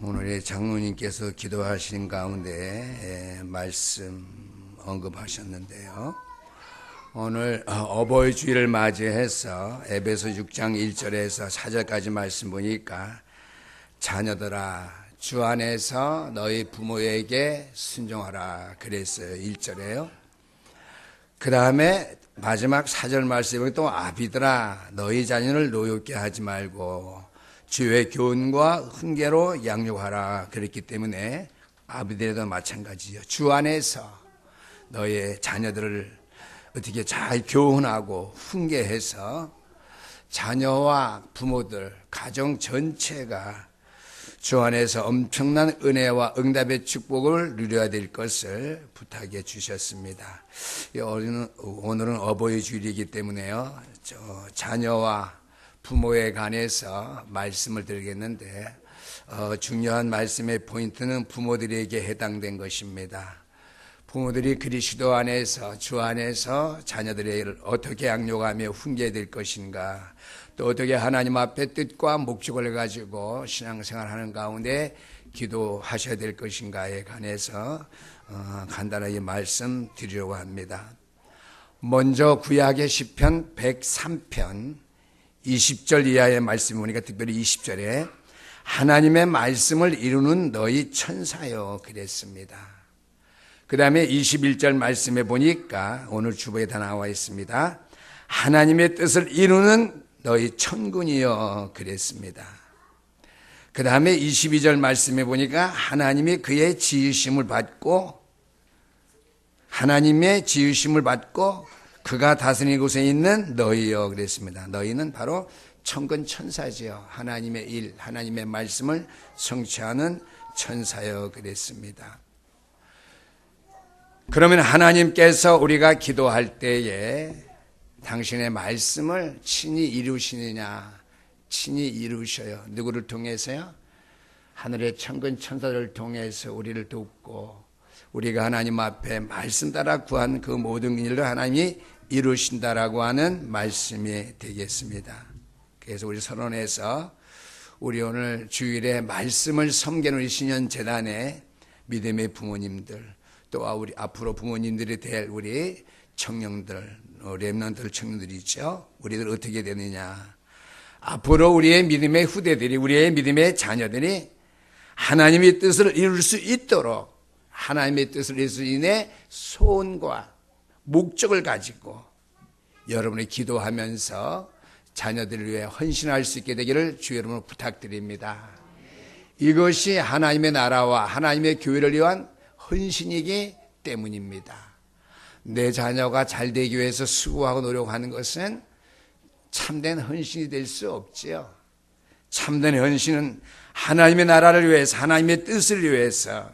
오늘 장로님께서 기도하신 가운데 말씀 언급하셨는데요. 오늘 어버이 주일을 맞이해서 에베소 6장 1절에서 4절까지 말씀 보니까 자녀들아 주 안에서 너희 부모에게 순종하라 그랬어요. 1절에요. 그 다음에 마지막 4절 말씀에 또 아비들아 너희 자녀를 노엽게 하지 말고 주의 교훈과 훈계로 양육하라 그랬기 때문에 아비들에도 마찬가지요. 주 안에서 너의 자녀들을 어떻게 잘 교훈하고 훈계해서 자녀와 부모들, 가정 전체가 주 안에서 엄청난 은혜와 응답의 축복을 누려야 될 것을 부탁해 주셨습니다. 오늘은 어버이 주일이기 때문에요. 자녀와 부모에 관해서 말씀을 드리겠는데 중요한 말씀의 포인트는 부모들에게 해당된 것입니다. 부모들이 그리스도 안에서 주 안에서 자녀들을 어떻게 양육하며 훈계될 것인가, 또 어떻게 하나님 앞에 뜻과 목적을 가지고 신앙생활하는 가운데 기도하셔야 될 것인가에 관해서 간단하게 말씀드리려고 합니다. 먼저 구약의 시편 103편 20절 이하의 말씀 보니까 특별히 20절에 하나님의 말씀을 이루는 너희 천사여 그랬습니다. 그 다음에 21절 말씀에 보니까 오늘 주보에 다 나와 있습니다. 하나님의 뜻을 이루는 너희 천군이여 그랬습니다. 그 다음에 22절 말씀에 보니까 하나님이 그의 지으심을 받고 그가 다스리는 곳에 있는 너희여 그랬습니다. 너희는 바로 천군 천사지요. 하나님의 일, 하나님의 말씀을 성취하는 천사여 그랬습니다. 그러면 하나님께서 우리가 기도할 때에 당신의 말씀을 친히 이루시느냐? 친히 이루셔요. 누구를 통해서요? 하늘의 천군 천사들을 통해서 우리를 돕고 우리가 하나님 앞에 말씀 따라 구한 그 모든 일을 하나님이 이루신다라고 하는 말씀이 되겠습니다. 그래서 우리 선언해서 우리 오늘 주일에 말씀을 섬기는 신년재단의 믿음의 부모님들, 또 우리 앞으로 부모님들이 될 우리 청년들, 렘넌트 청년들이 있죠. 우리들 어떻게 되느냐? 앞으로 우리의 믿음의 후대들이, 우리의 믿음의 자녀들이 하나님의 뜻을 이룰 수 있도록 하나님의 뜻을 이룰 수 있는 소원과 목적을 가지고 여러분이 기도하면서 자녀들을 위해 헌신할 수 있게 되기를 주 여러분을 부탁드립니다. 이것이 하나님의 나라와 하나님의 교회를 위한 헌신이기 때문입니다. 내 자녀가 잘 되기 위해서 수고하고 노력하는 것은 참된 헌신이 될 수 없지요. 참된 헌신은 하나님의 나라를 위해서, 하나님의 뜻을 위해서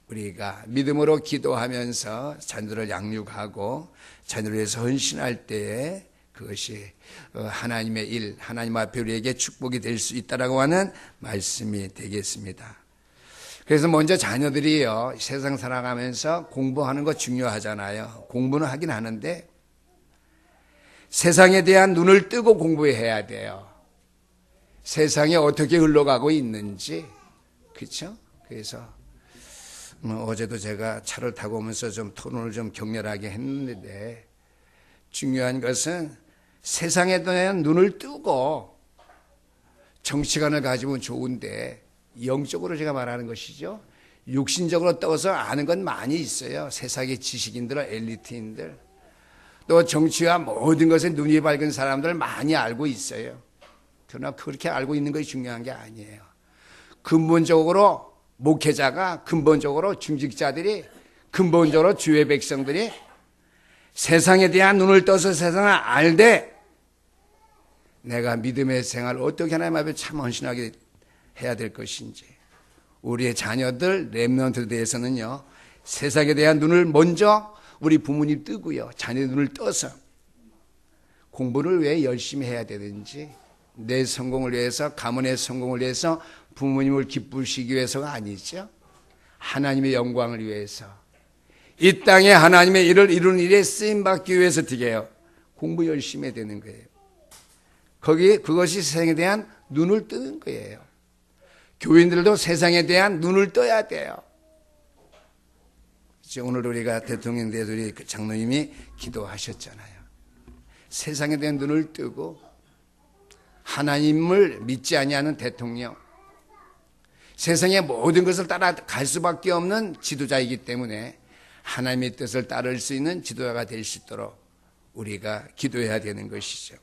우리가 믿음으로 기도하면서 자녀들을 양육하고 자녀를 위해서 헌신할 때에 그것이 하나님의 일, 하나님 앞에 우리에게 축복이 될 수 있다라고 하는 말씀이 되겠습니다. 그래서 먼저 자녀들이요, 세상 살아가면서 공부하는 거 중요하잖아요. 공부는 하긴 하는데 세상에 대한 눈을 뜨고 공부해야 돼요. 세상이 어떻게 흘러가고 있는지, 그렇죠? 그래서 어제도 제가 차를 타고 오면서 좀 토론을 좀 격렬하게 했는데 중요한 것은 세상에 대한 눈을 뜨고 정치관을 가지면 좋은데 영적으로 제가 말하는 것이죠. 육신적으로 떠서 아는 건 많이 있어요. 세상의 지식인들, 엘리트인들. 또 정치와 모든 것에 눈이 밝은 사람들 많이 알고 있어요. 그러나 그렇게 알고 있는 것이 중요한 게 아니에요. 근본적으로 목회자가, 근본적으로 중직자들이, 근본적으로 주의 백성들이 세상에 대한 눈을 떠서 세상을 알되 내가 믿음의 생활을 어떻게 하나님 앞에 참 헌신하게 해야 될 것인지, 우리의 자녀들, 렘넌트에 대해서는요, 세상에 대한 눈을 먼저 우리 부모님 뜨고요, 자녀의 눈을 떠서 공부를 왜 열심히 해야 되는지, 내 성공을 위해서, 가문의 성공을 위해서, 부모님을 기쁘시기 위해서가 아니죠. 하나님의 영광을 위해서, 이 땅에 하나님의 일을 이루는 일에 쓰임받기 위해서 어떻게 해요? 공부 열심히 해야 되는 거예요. 그것이 세상에 대한 눈을 뜨는 거예요. 교인들도 세상에 대한 눈을 떠야 돼요. 오늘 우리가 대통령 대들이 그 장로님이 기도하셨잖아요. 세상에 대한 눈을 뜨고 하나님을 믿지 아니하는 대통령, 세상의 모든 것을 따라갈 수밖에 없는 지도자이기 때문에 하나님의 뜻을 따를 수 있는 지도자가 될 수 있도록 우리가 기도해야 되는 것이죠.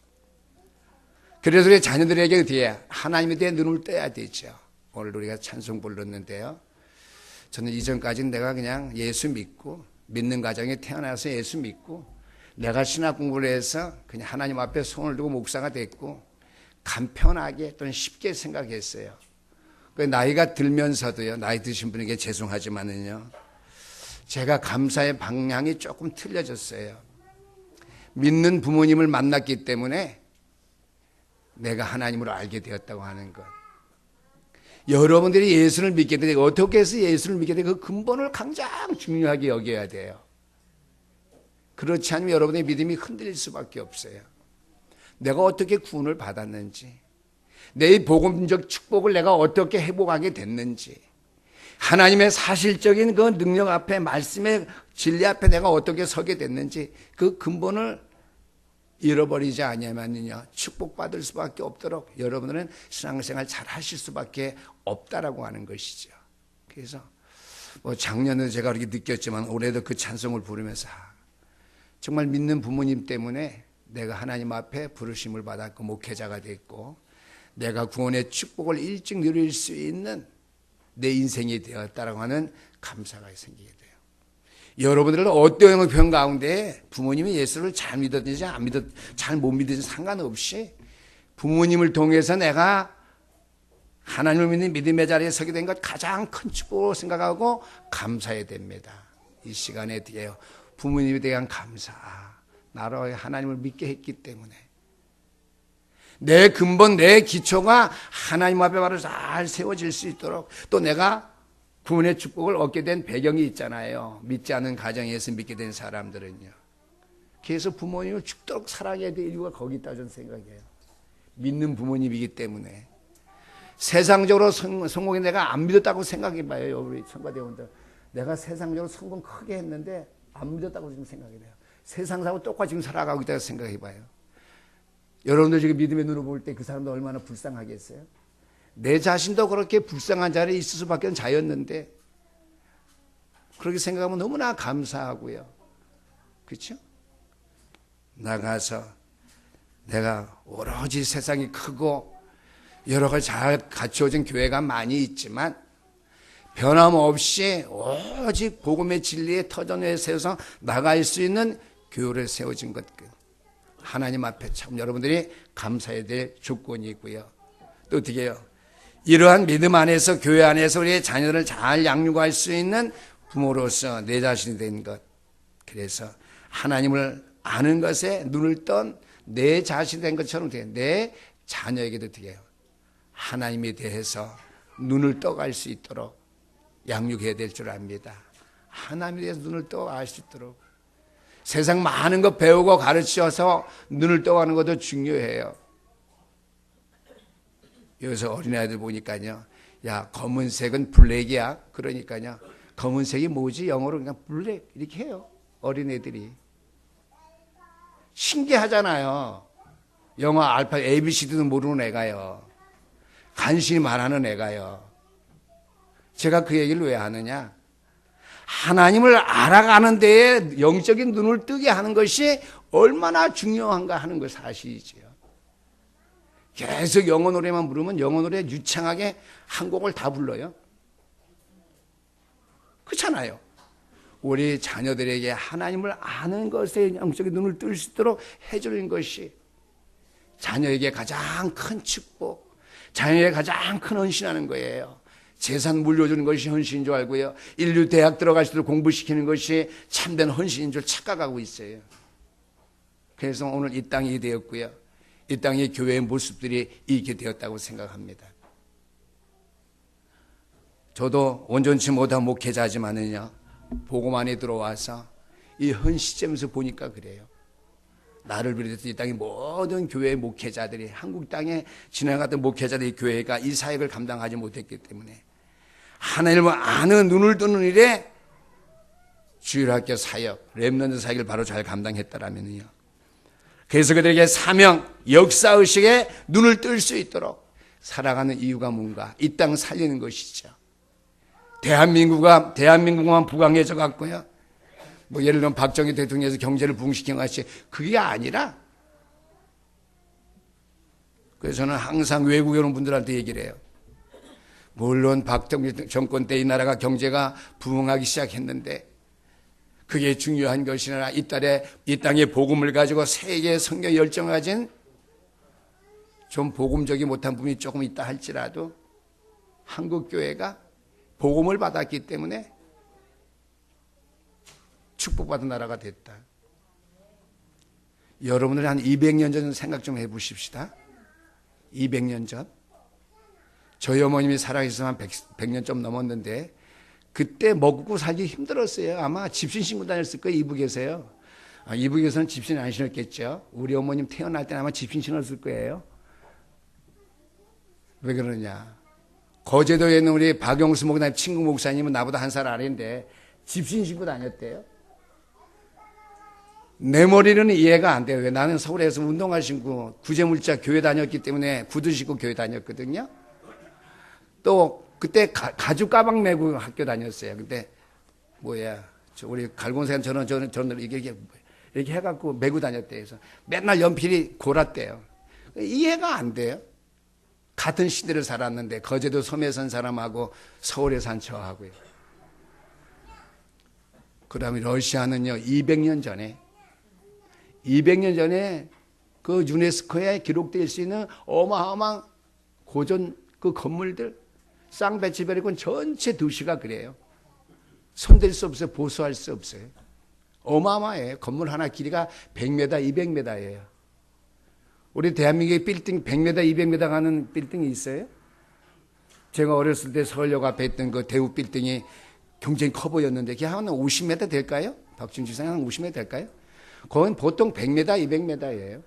그래서 우리 자녀들에게 어떻게 하나님에 대한 눈을 떠야 되죠. 오늘 우리가 찬송 불렀는데요. 저는 이전까지는 내가 그냥 예수 믿고 믿는 가정에 태어나서 예수 믿고 내가 신학 공부를 해서 그냥 하나님 앞에 손을 두고 목사가 됐고 간편하게 또는 쉽게 생각했어요. 나이가 들면서도요, 나이 드신 분에게 죄송하지만은요, 제가 감사의 방향이 조금 틀려졌어요. 믿는 부모님을 만났기 때문에 내가 하나님을 알게 되었다고 하는 것. 여러분들이 예수를 믿게 되고 어떻게 해서 예수를 믿게 되고 그 근본을 가장 중요하게 여겨야 돼요. 그렇지 않으면 여러분의 믿음이 흔들릴 수밖에 없어요. 내가 어떻게 구원을 받았는지, 내 복음적 축복을 내가 어떻게 회복하게 됐는지, 하나님의 사실적인 그 능력 앞에, 말씀의 진리 앞에 내가 어떻게 서게 됐는지 그 근본을 잃어버리지 아니하면요, 축복받을 수밖에 없도록 여러분들은 신앙생활 잘 하실 수밖에 없다라고 하는 것이죠. 그래서 작년에 제가 그렇게 느꼈지만 올해도 그 찬송을 부르면서 정말 믿는 부모님 때문에 내가 하나님 앞에 부르심을 받았고 목회자가 됐고 내가 구원의 축복을 일찍 누릴 수 있는 내 인생이 되었다라고 하는 감사가 생기게 돼요. 여러분들은 어떤 형편 가운데 부모님이 예수를 잘 믿었든지 잘 못 믿든지 상관없이 부모님을 통해서 내가 하나님을 믿는 믿음의 자리에 서게 된 것 가장 큰 축복으로 생각하고 감사해야 됩니다. 이 시간에 드려요. 부모님에 대한 감사. 나로 하나님을 믿게 했기 때문에 내 근본, 내 기초가 하나님 앞에 바로 잘 세워질 수 있도록 또 내가 구원의 축복을 얻게 된 배경이 있잖아요. 믿지 않는 가정에서 믿게 된 사람들은요. 그래서 부모님을 죽도록 사랑해야 될 이유가 거기 있다고 저는 생각해요. 믿는 부모님이기 때문에. 세상적으로 성공에 내가 안 믿었다고 생각해봐요. 우리 성가대원들. 내가 세상적으로 성공 크게 했는데 안 믿었다고 지금 생각이 돼요. 세상사하고 똑같이 지금 살아가고 있다고 생각해봐요. 여러분들 지금 믿음의 눈으로 볼 때 그 사람도 얼마나 불쌍하겠어요? 내 자신도 그렇게 불쌍한 자리에 있을 수밖에 없는 자였는데 그렇게 생각하면 너무나 감사하고요. 그렇죠? 나가서 내가 오로지 세상이 크고 여러 가지 잘 갖추어진 교회가 많이 있지만 변함없이 오직 복음의 진리의 터전에 세워서 나갈 수 있는 교회를 세워진 것 하나님 앞에 참 여러분들이 감사해야 될 조건이고요. 또 어떻게 해요? 이러한 믿음 안에서 교회 안에서 우리의 자녀들을 잘 양육할 수 있는 부모로서 내 자신이 된 것. 그래서 하나님을 아는 것에 눈을 떤 내 자신이 된 것처럼 돼요. 내 자녀에게도 어떻게 해요? 하나님에 대해서 눈을 떠갈 수 있도록 양육해야 될 줄 압니다. 하나님에 대해서 눈을 떠갈 수 있도록. 세상 많은 거 배우고 가르쳐서 눈을 떠가는 것도 중요해요. 여기서 어린아이들 보니까요. 야, 검은색은 블랙이야. 그러니까요. 검은색이 뭐지? 영어로 그냥 블랙 이렇게 해요. 어린애들이. 신기하잖아요. 영어 알파 ABCD도 모르는 애가요. 간신히 말하는 애가요. 제가 그 얘기를 왜 하느냐? 하나님을 알아가는 데에 영적인 눈을 뜨게 하는 것이 얼마나 중요한가 하는 걸 사실이지요. 계속 영어 노래만 부르면 영어 노래 유창하게 한 곡을 다 불러요. 그렇잖아요. 우리 자녀들에게 하나님을 아는 것에 영적인 눈을 뜰 수 있도록 해주는 것이 자녀에게 가장 큰 축복, 자녀에게 가장 큰 헌신하는 거예요. 재산 물려주는 것이 헌신인 줄 알고요. 인류 대학 들어갈 수도 공부시키는 것이 참된 헌신인 줄 착각하고 있어요. 그래서 오늘 이 땅이 되었고요. 이 땅의 교회의 모습들이 이렇게 되었다고 생각합니다. 저도 온전치 못한 목회자지만은요, 복음 안에 들어와서 이 헌시점에서 보니까 그래요. 나를 비롯해서 이 땅의 모든 교회 목회자들이, 한국 땅에 지나갔던 목회자들의 교회가 이 사역을 감당하지 못했기 때문에 하나님을 아는 눈을 뜨는 일에 주일학교 사역, 렘넌트 사역을 바로 잘 감당했다라면요. 그래서 그들에게 사명, 역사의식에 눈을 뜰 수 있도록 살아가는 이유가 뭔가? 이 땅 살리는 것이죠. 대한민국만 부강해져 갖고요. 뭐 예를 들면 박정희 대통령에서 경제를 부흥시킨 것이 그게 아니라, 그래서 저는 항상 외국에 오는 분들한테 얘기를 해요. 물론 박정희 정권 때 이 나라가 경제가 부흥하기 시작했는데 그게 중요한 것이 아니라 이 땅에 복음을 가지고 세계의 성경 열정을 가진 좀 복음적이 못한 부분이 조금 있다 할지라도 한국 교회가 복음을 받았기 때문에 축복받은 나라가 됐다. 여러분들 한 200년 전 생각 좀 해보십시다. 200년 전. 저희 어머님이 살아계셔서 한 100년 좀 넘었는데 그때 먹고 살기 힘들었어요. 아마 집신 신고 다녔을 거예요. 이북에서요. 이북에서는 집신 안 신었겠죠. 우리 어머님 태어날 때는 아마 집신 신었을 거예요. 왜 그러냐. 거제도에 있는 우리 박영수 목사님 친구 목사님은 나보다 한 살 아래인데 집신 신고 다녔대요. 내 머리는 이해가 안 돼요. 왜? 나는 서울에서 운동화 신고 구제물자 교회 다녔기 때문에 구두 신고 교회 다녔거든요. 또 그때 가죽 가방 메고 학교 다녔어요. 근데 우리 갈곤생 저는 이게 이렇게 해갖고 메고 다녔대요. 그래서 맨날 연필이 골았대요. 이해가 안 돼요. 같은 시대를 살았는데 거제도 섬에 산 사람하고 서울에 산 저하고요. 그 다음에 러시아는요 200년 전에 그 유네스코에 기록될 수 있는 어마어마한 고전 그 건물들 쌍배치베리콘 전체 도시가 그래요. 손댈 수 없어요. 보수할 수 없어요. 어마어마해요. 건물 하나 길이가 100m, 200m예요. 우리 대한민국의 빌딩 100m, 200m 가는 빌딩이 있어요? 제가 어렸을 때 서울역 앞에 있던 그 대우 빌딩이 굉장히 커 보였는데 그게 한 50m 될까요? 박준주 지사님 한 50m 될까요? 그건 보통 100m, 200m예요.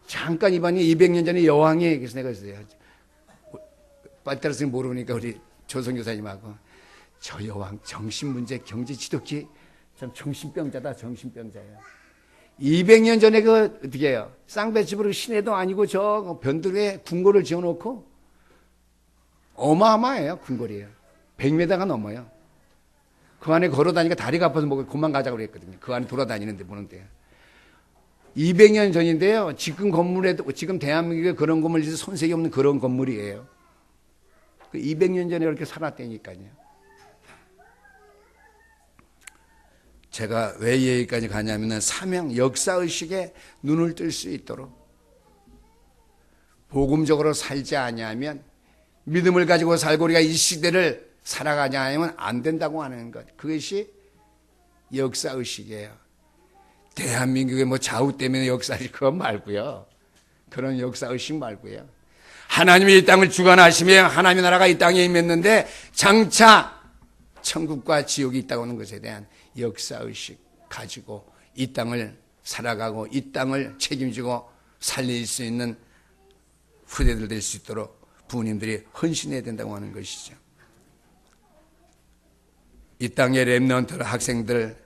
잠깐 이번에 200년 전에 여왕이 그래서 내가 빨대라서 모르니까 우리 조성 교사님하고 저 여왕 정신문제 경제 지독히 참 정신병자다. 200년 전에 어떻게 해요? 쌍배집으로 시내도 아니고 저 변두리에 궁궐을 지어놓고 어마어마해요. 궁궐이에요. 100m가 넘어요. 그 안에 걸어다니니까 다리가 아파서 그만 가자고 그랬거든요. 그 안에 돌아다니는데 보는데요. 200년 전인데요. 지금 대한민국에 그런 건물 손색이 없는 그런 건물이에요. 200년 전에 그렇게 살았다니까요. 제가 왜 이 얘기까지 가냐면 사명, 역사의식에 눈을 뜰 수 있도록 복음적으로 살지 아니하면 믿음을 가지고 살고 우리가 이 시대를 살아가지 않으면 안 된다고 하는 것. 그것이 역사의식이에요. 대한민국의 좌우 때문에 역사의식 그건 말고요. 그런 역사의식 말고요. 하나님이 이 땅을 주관하시며 하나님의 나라가 이 땅에 임했는데 장차 천국과 지옥이 있다고 하는 것에 대한 역사의식 가지고 이 땅을 살아가고 이 땅을 책임지고 살릴 수 있는 후대들 될 수 있도록 부모님들이 헌신해야 된다고 하는 것이죠. 이 땅의 렘넌트 학생들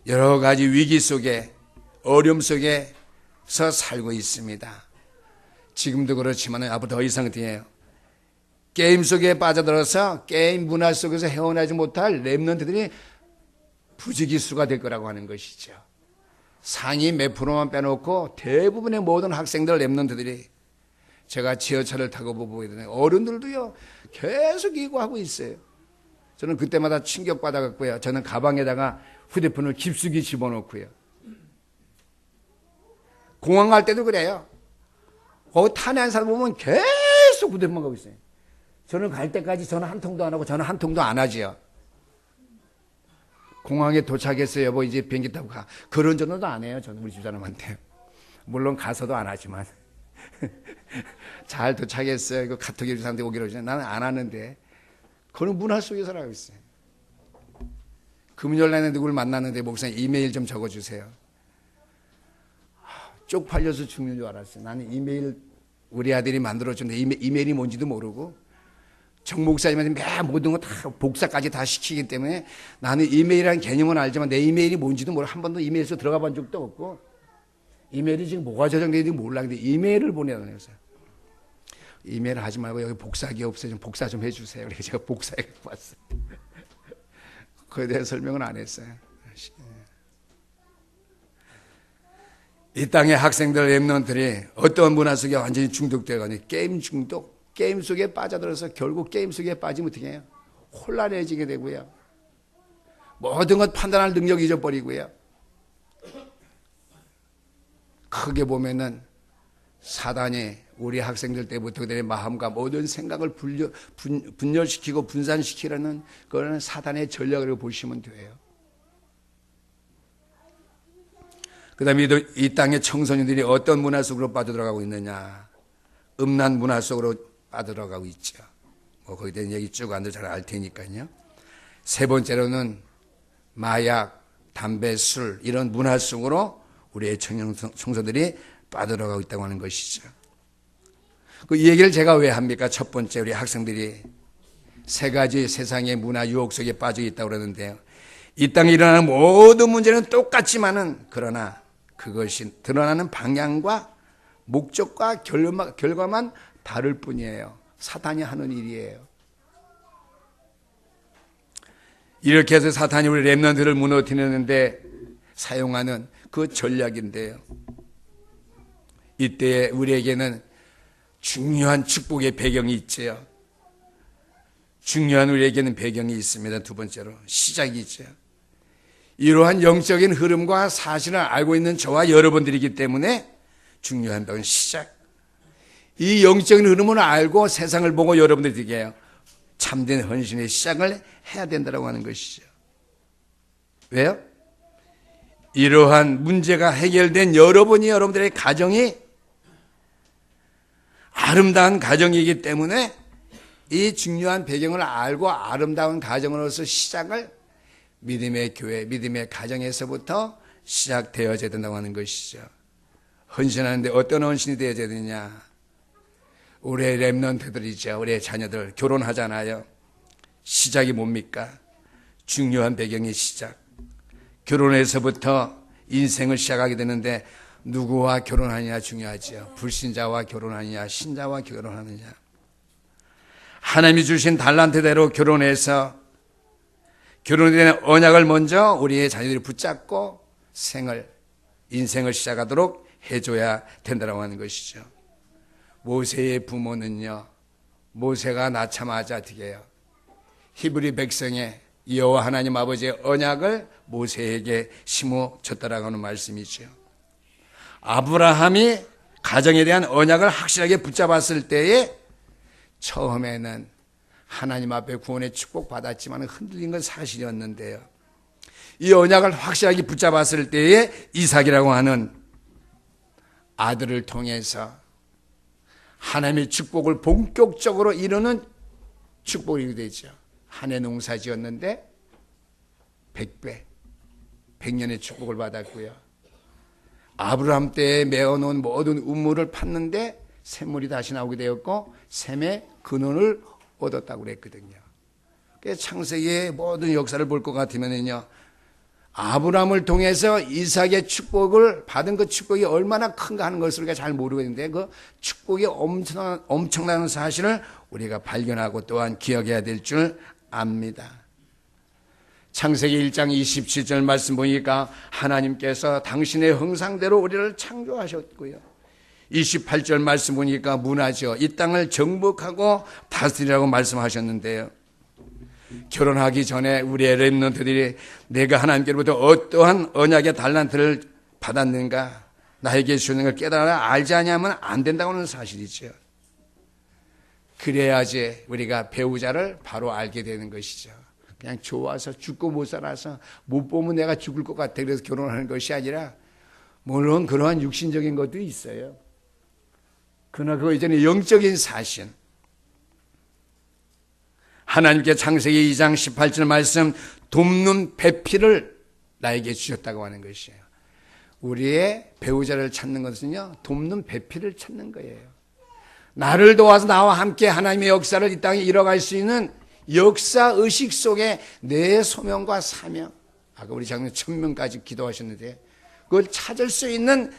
여러 가지 위기 속에 어려움 속에서 살고 있습니다. 지금도 그렇지만 앞으로 더 이상 돼요. 게임 속에 빠져들어서 게임 문화 속에서 헤어나지 못할 렘넌트들이 부지기수가 될 거라고 하는 것이죠. 상위 몇 프로만 빼놓고 대부분의 모든 학생들 렘넌트들이 제가 지하철을 타고 보고 있는데 어른들도요 계속 이거 하고 있어요. 저는 그때마다 충격받아갖고요. 저는 가방에다가 휴대폰을 깊숙이 집어넣고요. 공항 갈 때도 그래요. 거기 탄핵한 사람 보면 계속 휴대폰 가고 있어요. 저는 갈 때까지 전화 한 통도 안 하고 저는 한 통도 안 하지요. 공항에 도착했어요. 여보 이제 비행기 타고 가. 그런 전화도 안 해요. 저는 우리 집사람한테. 물론 가서도 안 하지만. 잘 도착했어요. 이거 카톡 해주사람한테 오기로 하지. 나는 안 하는데. 그런 문화 속에 살아가고 있어요. 금요일 날에 누구를 만났는데 목사님 이메일 좀 적어주세요. 쪽팔려서 죽는 줄 알았어요. 나는 이메일 우리 아들이 만들어줬는데 이메일이 뭔지도 모르고 정 목사님한테 매 모든 거 다 복사까지 다 시키기 때문에 나는 이메일이라는 개념은 알지만 내 이메일이 뭔지도 모르고 한 번도 이메일에서 들어가 본 적도 없고 이메일이 지금 뭐가 저장되는지 몰라. 근데 이메일을 보내는 거였어요. 이메일 하지 말고 여기 복사기 없어요. 좀 복사 좀 해주세요. 그래서 제가 복사해 봤어요. 그에 대해 설명은 안 했어요. 이 땅의 학생들 랩런트들이 어떤 문화 속에 완전히 중독되거니 게임 중독, 게임 속에 빠져들어서 결국 게임 속에 빠지면 어떻게 해요? 혼란해지게 되고요. 모든 것 판단할 능력이 잊어버리고요. 크게 보면은 사단이 우리 학생들 때부터 그들의 마음과 모든 생각을 분열시키고 분산시키려는 그거는 사단의 전략으로 보시면 돼요. 그 다음에 이 땅의 청소년들이 어떤 문화 속으로 빠져들어가고 있느냐. 음란 문화 속으로 빠져들어가고 있죠. 거기에 대한 얘기 쭉 안 잘 알 테니까요. 세 번째로는 마약, 담배, 술 이런 문화 속으로 우리의 청소들이 빠져들어가고 있다고 하는 것이죠. 이 얘기를 제가 왜 합니까? 첫 번째 우리 학생들이 세 가지 세상의 문화 유혹 속에 빠져 있다고 그러는데요. 이 땅에 일어나는 모든 문제는 똑같지만은 그러나 그것이 드러나는 방향과 목적과 결과만 다를 뿐이에요. 사탄이 하는 일이에요. 이렇게 해서 사탄이 우리 렘넌트를 무너뜨리는데 사용하는 그 전략인데요. 이때 우리에게는 중요한 축복의 배경이 있죠. 중요한 우리에게는 배경이 있습니다. 두 번째로 시작이죠. 이러한 영적인 흐름과 사실을 알고 있는 저와 여러분들이기 때문에 중요한 건 시작. 이 영적인 흐름을 알고 세상을 보고 여러분들에게 참된 헌신의 시작을 해야 된다고 하는 것이죠. 왜요? 이러한 문제가 해결된 여러분들의 가정이 아름다운 가정이기 때문에 이 중요한 배경을 알고 아름다운 가정으로서 시작을 믿음의 교회, 믿음의 가정에서부터 시작되어져야 된다고 하는 것이죠. 헌신하는데 어떤 헌신이 되어져야 되느냐. 우리의 렘넌트들이죠. 우리의 자녀들 결혼하잖아요. 시작이 뭡니까? 중요한 배경이 시작. 결혼에서부터 인생을 시작하게 되는데 누구와 결혼하느냐 중요하죠. 불신자와 결혼하느냐, 신자와 결혼하느냐. 하나님이 주신 달란트대로 결혼해서 결혼에 대한 언약을 먼저 우리의 자녀들이 붙잡고 인생을 시작하도록 해줘야 된다고 하는 것이죠. 모세의 부모는요, 모세가 낳자마자 어떻게 해요? 히브리 백성의 여호와 하나님 아버지의 언약을 모세에게 심어줬다라고 하는 말씀이죠. 아브라함이 가정에 대한 언약을 확실하게 붙잡았을 때에 처음에는 하나님 앞에 구원의 축복 받았지만 흔들린 건 사실이었는데요. 이 언약을 확실하게 붙잡았을 때에 이삭이라고 하는 아들을 통해서 하나님의 축복을 본격적으로 이루는 축복이 되죠. 한 해 농사 지었는데 100배, 100년의 축복을 받았고요. 아브라함 때에 메어놓은 모든 우물을 팠는데 샘물이 다시 나오게 되었고 샘의 근원을 얻었다고 그랬거든요. 창세기의 모든 역사를 볼 것 같으면요, 아브라함을 통해서 이삭의 축복을 받은 그 축복이 얼마나 큰가 하는 것을 우리가 잘 모르고 있는데 그 축복이 엄청난 사실을 우리가 발견하고 또한 기억해야 될 줄 압니다. 창세기 1장 27절 말씀 보니까 하나님께서 당신의 형상대로 우리를 창조하셨고요. 28절 말씀 보니까 문화죠. 이 땅을 정복하고 다스리라고 말씀하셨는데요. 결혼하기 전에 우리의 렘넌트들이 내가 하나님께로부터 어떠한 언약의 달란트를 받았는가, 나에게 주는 걸 깨달아 알지 않으면 안 된다고 하는 사실이죠. 그래야지 우리가 배우자를 바로 알게 되는 것이죠. 그냥 좋아서 죽고 못 살아서 못 보면 내가 죽을 것 같아 그래서 결혼하는 것이 아니라, 물론 그러한 육신적인 것도 있어요. 그러나 그거 이전에 영적인 사실, 하나님께 창세기 2장 18절 말씀 돕는 배필을 나에게 주셨다고 하는 것이에요. 우리의 배우자를 찾는 것은요, 돕는 배필을 찾는 거예요. 나를 도와서 나와 함께 하나님의 역사를 이 땅에 이뤄갈 수 있는 역사의식 속에 내 소명과 사명, 아까 우리 장로님 1000명까지 기도하셨는데 그걸 찾을 수 있는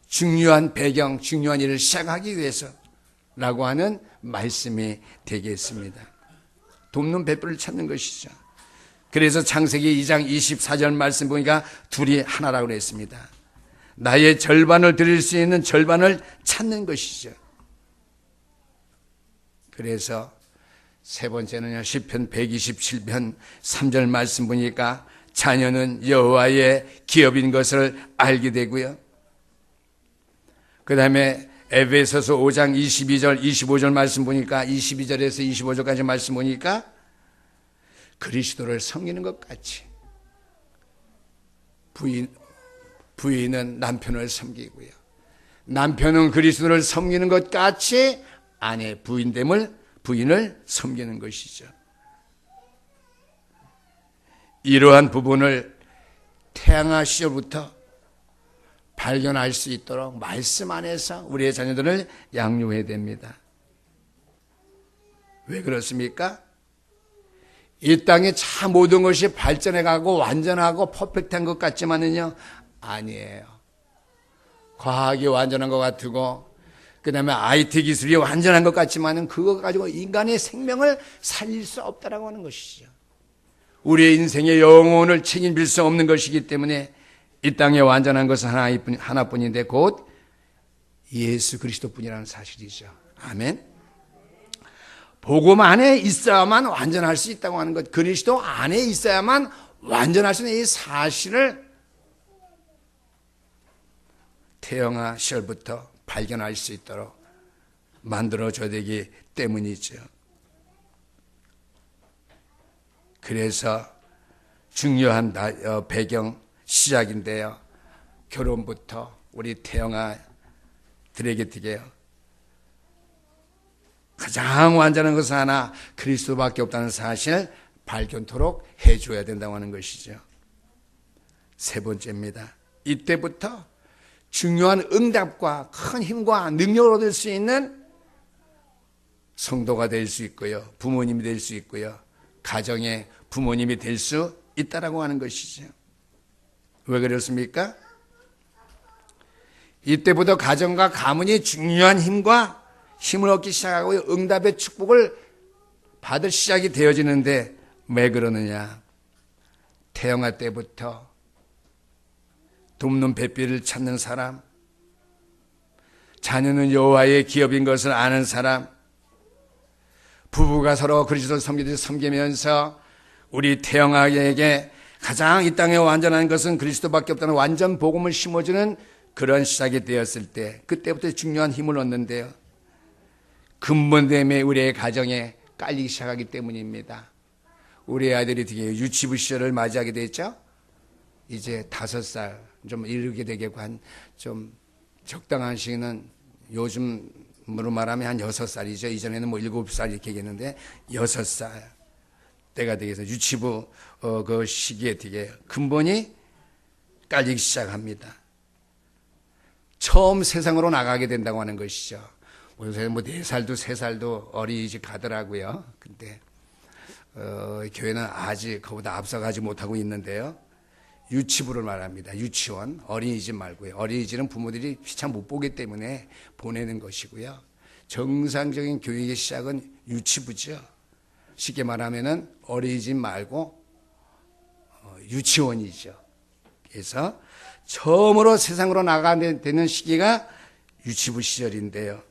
중요한 배경, 중요한 일을 시작하기 위해서라고 하는 말씀이 되겠습니다. 돕는 배필을 찾는 것이죠. 그래서 창세기 2장 24절 말씀 보니까 둘이 하나라고 그랬습니다. 나의 절반을 드릴 수 있는 절반을 찾는 것이죠. 그래서 세 번째는요, 시편 127편 3절 말씀 보니까 자녀는 여호와의 기업인 것을 알게 되고요. 그 다음에 에베소서 5장 22절 25절 말씀 보니까 22절에서 25절까지 말씀 보니까 그리스도를 섬기는 것 같이 부인은 남편을 섬기고요, 남편은 그리스도를 섬기는 것 같이 아내 부인을 섬기는 것이죠. 이러한 부분을 태양아 시절부터 발견할 수 있도록 말씀 안에서 우리의 자녀들을 양육해야 됩니다. 왜 그렇습니까? 이 땅에 참 모든 것이 발전해가고 완전하고 퍼펙트한 것 같지만은요, 아니에요. 과학이 완전한 것 같고 그 다음에 IT 기술이 완전한 것 같지만은 그거 가지고 인간의 생명을 살릴 수 없다라고 하는 것이죠. 우리의 인생의 영혼을 책임질 수 없는 것이기 때문에 이 땅에 완전한 것은 하나뿐인데 곧 예수 그리스도뿐이라는 사실이죠. 아멘. 복음 안에 있어야만 완전할 수 있다고 하는 것, 그리스도 안에 있어야만 완전할 수 있는 이 사실을 태영아 시절부터 발견할 수 있도록 만들어줘야 되기 때문이죠. 그래서 중요한 배경 시작인데요, 결혼부터 우리 태영아들에게 드게요, 가장 완전한 것은 하나 그리스도밖에 없다는 사실을 발견토록 해줘야 된다고 하는 것이죠. 세 번째입니다. 이때부터 중요한 응답과 큰 힘과 능력을 얻을 수 있는 성도가 될 수 있고요, 부모님이 될 수 있고요, 가정의 부모님이 될 수 있다라고 하는 것이죠. 왜 그렇습니까? 이때부터 가정과 가문이 중요한 힘을 얻기 시작하고 응답의 축복을 받을 시작이 되어지는데 왜 그러느냐? 태영아 때부터 돕는 배필을 찾는 사람, 자녀는 여호와의 기업인 것을 아는 사람, 부부가 서로 그리스도를 섬기면서 우리 태영아에게 가장 이 땅에 완전한 것은 그리스도밖에 없다는 완전 복음을 심어주는 그런 시작이 되었을 때, 그때부터 중요한 힘을 얻는데요, 근본됨에 우리의 가정에 깔리기 시작하기 때문입니다. 우리 아이들이 되게 유치부 시절을 맞이하게 됐죠. 이제 5살 좀 이르게 되겠고 좀 적당한 시기는 요즘으로 말하면 한 6살이죠. 이전에는 7살 이렇게 얘기했는데 6살 때가 되겠어. 유치부 그 시기에 되게 근본이 깔리기 시작합니다. 처음 세상으로 나가게 된다고 하는 것이죠. 요새 4살도 3살도 어린이집 가더라고요. 근데 교회는 아직 그보다 앞서가지 못하고 있는데요, 유치부를 말합니다. 유치원, 어린이집 말고요. 어린이집은 부모들이 참 못 보기 때문에 보내는 것이고요, 정상적인 교육의 시작은 유치부죠. 쉽게 말하면은 어린이집 말고 유치원이죠. 그래서 처음으로 세상으로 나가게 되는 시기가 유치부 시절인데요,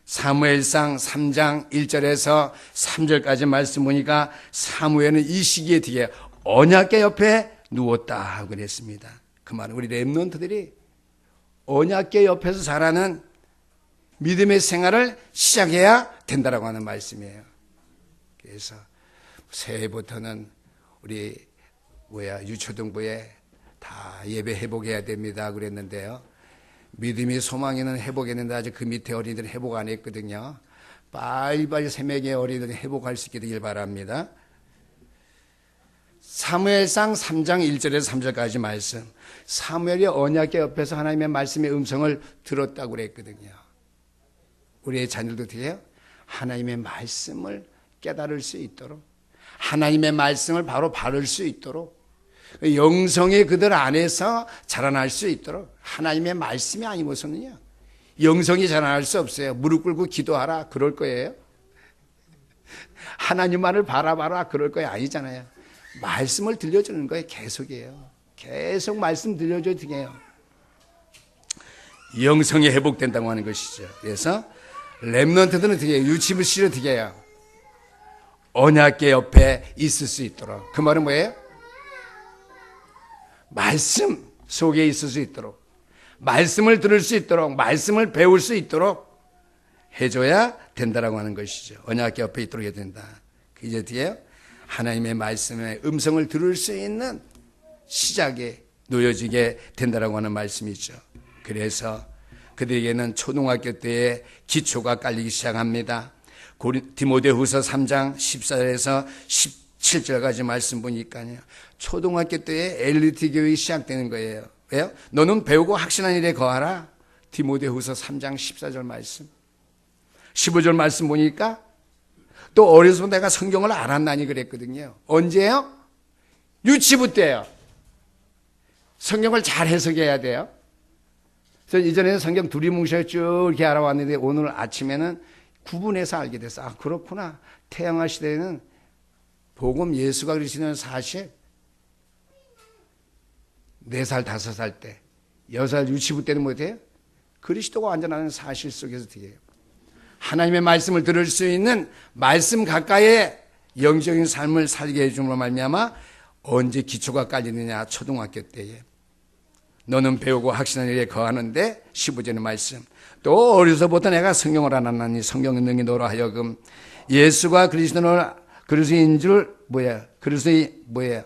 사무엘상 3장 1절에서 3절까지 말씀 보니까 사무엘은 이 시기에 되게 언약궤 옆에 누웠다 하고 그랬습니다. 그 말은 우리 렘넌트들이 언약궤 옆에서 자라는 믿음의 생활을 시작해야 된다라고 하는 말씀이에요. 그래서 새해부터는 우리 유초등부에 다 예배 회복해야 됩니다 그랬는데요, 믿음이 소망에는 회복했는데 아직 그 밑에 어린이들은 회복 안 했거든요. 빨리빨리 새벽에 어린이들이 회복할 수 있게 되길 바랍니다. 사무엘상 3장 1절에서 3절까지 말씀. 사무엘이 언약궤 옆에서 하나님의 말씀의 음성을 들었다고 그랬거든요. 우리의 자녀들도 어떻게 해요? 하나님의 말씀을 깨달을 수 있도록, 하나님의 말씀을 바로 바를 수 있도록, 영성이 그들 안에서 자라날 수 있도록, 하나님의 말씀이 아니고서는요 영성이 자라날 수 없어요. 무릎 꿇고 기도하라 그럴 거예요? 하나님만을 바라봐라 그럴 거예요? 아니잖아요. 말씀을 들려주는 거예요. 계속이에요. 계속 말씀 들려줘야 돼요. 영성이 회복된다고 하는 것이죠. 그래서 렘넌트들은 어떻게 해요? 유치부 씨를 어떻게 해요? 언약궤 옆에 있을 수 있도록. 그 말은 뭐예요? 말씀 속에 있을 수 있도록, 말씀을 들을 수 있도록, 말씀을 배울 수 있도록 해줘야 된다라고 하는 것이죠. 언약궤 옆에 있도록 해야 된다. 이제 어떻게 해요? 하나님의 말씀의 음성을 들을 수 있는 시작에 놓여지게 된다라고 하는 말씀이죠. 그래서 그들에게는 초등학교 때의 기초가 깔리기 시작합니다. 디모데후서 3장 14절에서 17절까지 말씀 보니까요, 초등학교 때의 엘리트 교육이 시작되는 거예요. 왜요? 너는 배우고 확신한 일에 거하라. 디모데후서 3장 14절 말씀. 15절 말씀 보니까 또 어려서 내가 성경을 알았나니 그랬거든요. 언제요? 유치부 때요. 성경을 잘 해석해야 돼요. 그래서 이전에는 성경 두리뭉실 쭉 이렇게 알아왔는데 오늘 아침에는 구분해서 알게 됐어. 아, 그렇구나. 태양화 시대에는 복음 예수가 그러시는 사실 4살, 5살 때, 6살 유치부 때는 뭐예요? 그리스도가 완전하는 사실 속에서 어떻게 해요? 하나님의 말씀을 들을 수 있는 말씀 가까이의 영적인 삶을 살게 해줌으로 말미암아 언제 기초가 깔리느냐? 초등학교 때에. 너는 배우고 확신한 일에 거하는데 15절의 말씀. 또 어려서부터 내가 성경을 알았나니 성경은 능히 너로 하여금 예수가 그리스도인 줄 그리스도이 뭐예요?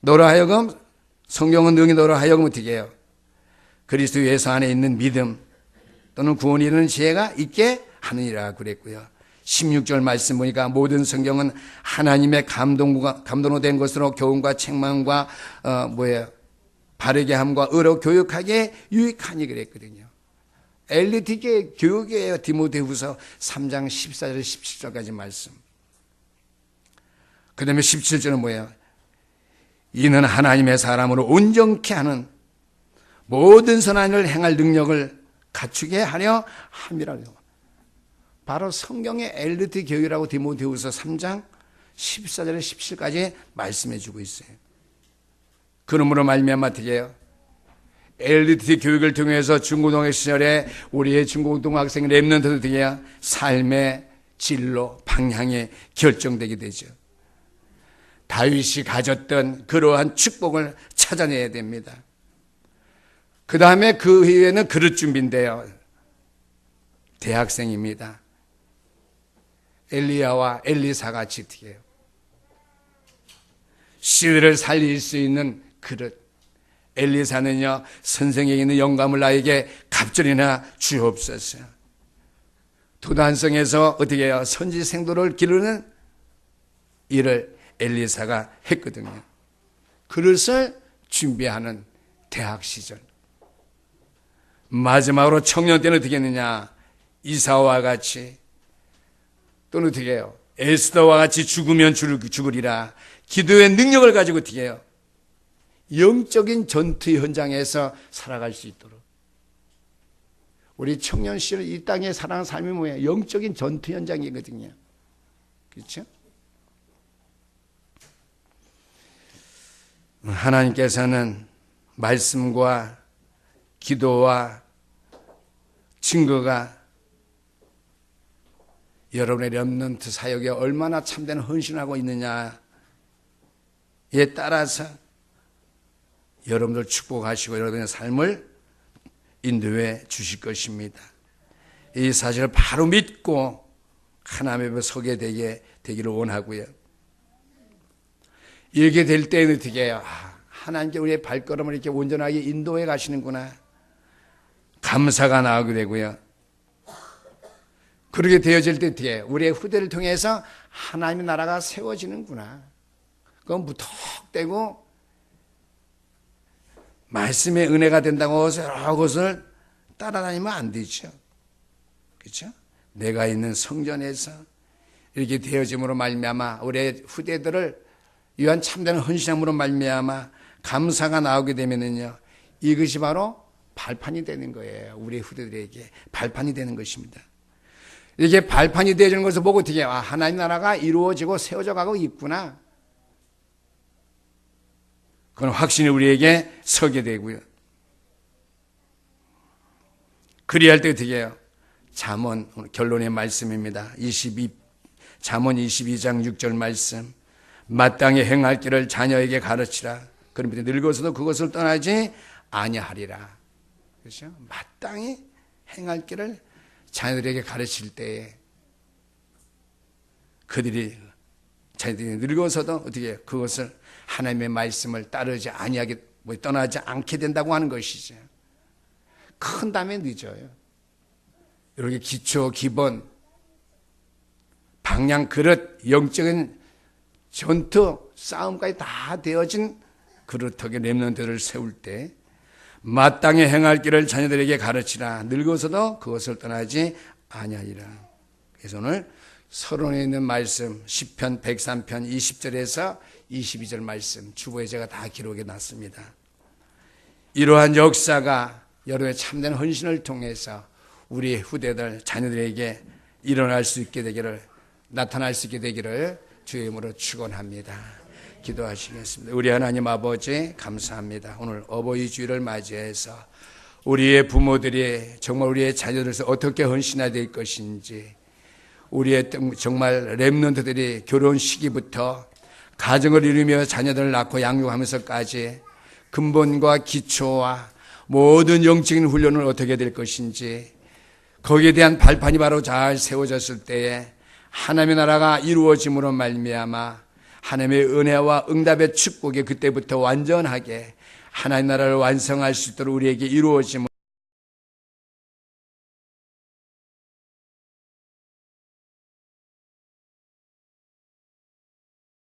너로 하여금 성경은 능히 너로 하여금 어떻게 해요? 그리스도 예수 안에 있는 믿음 또는 구원이 이르는 지혜가 있게 하느니라 그랬고요. 16절 말씀 보니까 모든 성경은 하나님의 감동으로 된 것으로 교훈과 책망과 바르게 함과 의로 교육하기에 유익하니 그랬거든요. 엘리트계 교육이에요. 디모데후서 3장 14절 17절까지 말씀. 그 다음에 17절은 뭐예요? 이는 하나님의 사람으로 온전케 하는 모든 선한 일을 행할 능력을 갖추게 하려 함이라고. 바로 성경의 엘리트 교육이라고 디모데후서 3장 14절에 17절까지 말씀해 주고 있어요. 그러므로 말미암아 어떻게 해요? 엘리트 교육을 통해서 중고등학교 시절에 우리의 중고등학생 렘넌트들 어떻게 해요? 삶의 진로, 방향이 결정되게 되죠. 다윗이 가졌던 그러한 축복을 찾아내야 됩니다. 그 다음에 그 이후에는 그릇 준비인데요. 대학생입니다. 엘리야와 엘리사 같이 어떻게 해요? 시대를 살릴 수 있는 그릇. 엘리사는요, 선생에게 있는 영감을 나에게 갑절이나 주옵소서. 도단성에서 어떻게 해요? 선지 생도를 기르는 일을 엘리사가 했거든요. 그릇을 준비하는 대학 시절. 마지막으로 청년 때는 어떻게 했느냐? 이사와 같이 또는 어떻게 해요? 에스더와 같이 죽으면 죽으리라. 기도의 능력을 가지고 어떻게 해요? 영적인 전투 현장에서 살아갈 수 있도록. 우리 청년 시절 이 땅에 살아가는 삶이 뭐예요? 영적인 전투 현장이거든요. 그렇죠? 하나님께서는 말씀과 기도와 증거가 여러분의 렘넌트 사역에 얼마나 참된 헌신하고 있느냐에 따라서 여러분들 축복하시고 여러분의 삶을 인도해 주실 것입니다. 이 사실을 바로 믿고 하나님의 앞에 서게 되기를 원하고요. 이렇게 될 때는 어떻게 해요? 하나님께 우리의 발걸음을 이렇게 온전하게 인도해 가시는구나. 감사가 나오게 되고요. 그렇게 되어질 때 어떻게 해요? 우리의 후대를 통해서 하나님의 나라가 세워지는구나. 그건 무턱대고 말씀의 은혜가 된다고 여러 것을 따라다니면 안 되죠. 그렇죠? 내가 있는 성전에서 이렇게 되어짐으로 말미암아 우리 후대들을 위한 참된 헌신함으로 말미암아 감사가 나오게 되면은요, 이것이 바로 발판이 되는 거예요. 우리 후대들에게 발판이 되는 것입니다. 이게 발판이 되어지는 것을 보고 어떻게 해요? 하나님 나라가 이루어지고 세워져 가고 있구나. 그건 확신이 우리에게 서게 되고요. 그리할 때 어떻게 해요? 잠언, 결론의 말씀입니다. 잠언 22장 6절 말씀. 마땅히 행할 길을 자녀에게 가르치라. 그러면 늙어서도 그것을 떠나지 아니하리라. 그렇죠? 마땅히 행할 길을 자녀들에게 가르칠 때에 자녀들이 늙어서도 어떻게 해요? 그것을 하나님의 말씀을 따르지 아니하게, 떠나지 않게 된다고 하는 것이죠. 큰 다음에 늦어요. 이렇게 기초, 기본, 방향, 그릇, 영적인 전투, 싸움까지 다 되어진 그릇하게 렘넌트를 세울 때 마땅히 행할 길을 자녀들에게 가르치라. 늙어서도 그것을 떠나지 아니하리라. 그래서 오늘 서론에 있는 말씀 시편 103편 20절에서 22절 말씀 주보에 제가 다 기록해 놨습니다. 이러한 역사가 여러분의 참된 헌신을 통해서 우리 후대들 자녀들에게 일어날 수 있게 되기를, 나타날 수 있게 되기를 주의 이름으로 축원합니다. 기도하시겠습니다. 우리 하나님 아버지 감사합니다. 오늘 어버이 주일을 맞이해서 우리의 부모들이 정말 우리의 자녀들에서 어떻게 헌신해야 될 것인지, 우리의 정말 렘넌트들이 결혼 시기부터 가정을 이루며 자녀들을 낳고 양육하면서까지 근본과 기초와 모든 영적인 훈련을 어떻게 될 것인지, 거기에 대한 발판이 바로 잘 세워졌을 때에 하나님의 나라가 이루어짐으로 말미암아 하나님의 은혜와 응답의 축복이 그때부터 완전하게 하나님 나라를 완성할 수 있도록 우리에게 이루어짐을